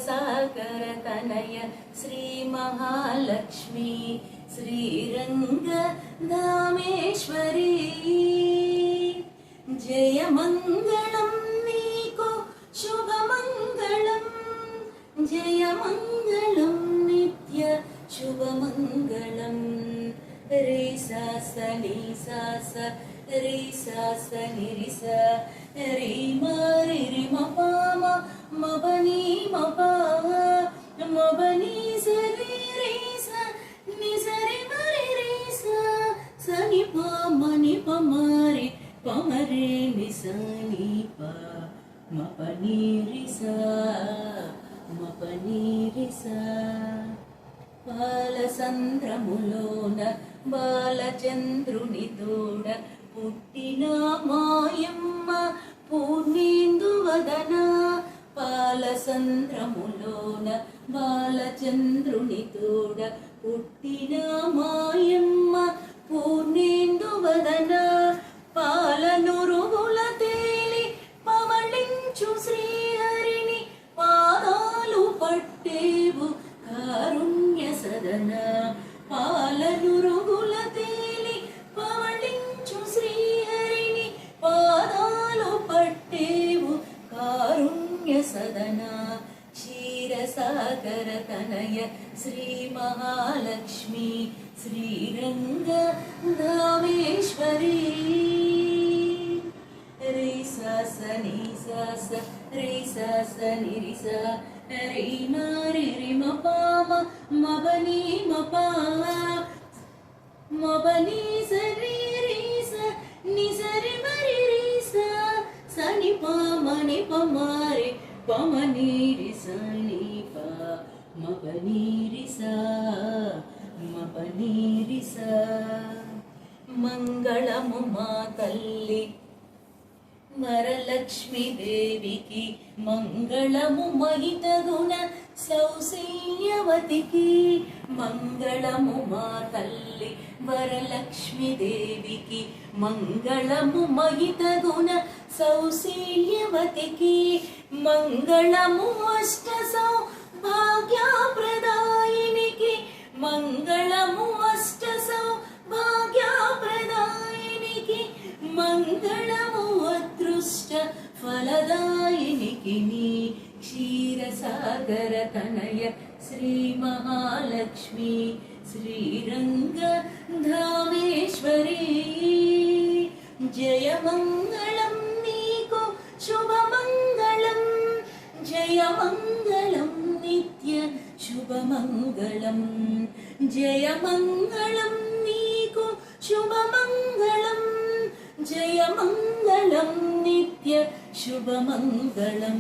क्षीरसागर तनय श्री महालक्ष्मी श्रीरंगधामेश्वरी जय मंगलम नीको शुभ मंगलम जय मंगलम नित्य शुभ मंगलम रे सा स नि सा स रे सा स नि रि सा रे म रि रि म प म प नि म प म प नि स रि रि स नि स रि म रि रि स स नि प म नि प म रि प म रे नि स नि प म प नि रि स म प नि रि स బాలచంద్రములోన బాలచంద్రుని తోడ పుట్టిన మాయమ్మ పూర్ణేందు వదన బాలచంద్రములోన బాలచంద్రుని తోడ పుట్టిన మాయమ్మ పూర్ణేందు వదన పాలనురుగుల తేలి పవళించు శ్రీహరిని పాదాలు పట్టేవు కారుణ్య సదన పాలనురుగుల తేలి పవళించు శ్రీహరిని పాదాలు పట్టేవు కారుణ్య సదన క్షీరసాగర తనయ శ్రీ మహాలక్ష్మి శ్రీరంగధామేశ్వరీ రే సా స ని సా స రే సా స ని రి సా రే మ రి రి మ ప మ బ ని మ ప మ బ ని స రి రి స ని స రి మ రి రి స స ని ప మ ని ప మ రి ప మ ని రి స ని ప మ ప ని రి స మ ప ని రి స మంగళము మా తల్లి వరలక్ష్మీ దేవికి మంగళము మహితగుణ సౌశల్యవతికి మంగళము మా తల్లి వరలక్ష్మీ దేవికి మంగళము మహితగుణ సౌశల్యవతికి మంగళము అష్ట సౌభాగ్యప్రదాయినికి మంగళము అష్ట సౌభాగ్యప్రదాయినికి మంగళము అదృష్ట ఫలదాయినికి నీ క్షీరసాగర తనయ శ్రీ మహాలక్ష్మి శ్రీరంగధామేశ్వరీ జయ మంగళం నీకు శుభ మంగళం జయ మంగళం నిత్య శుభ మంగళం జయ మంగళం నీకు శుభ మంగళం జయ మంగళం నిత్య శుభ మంగళం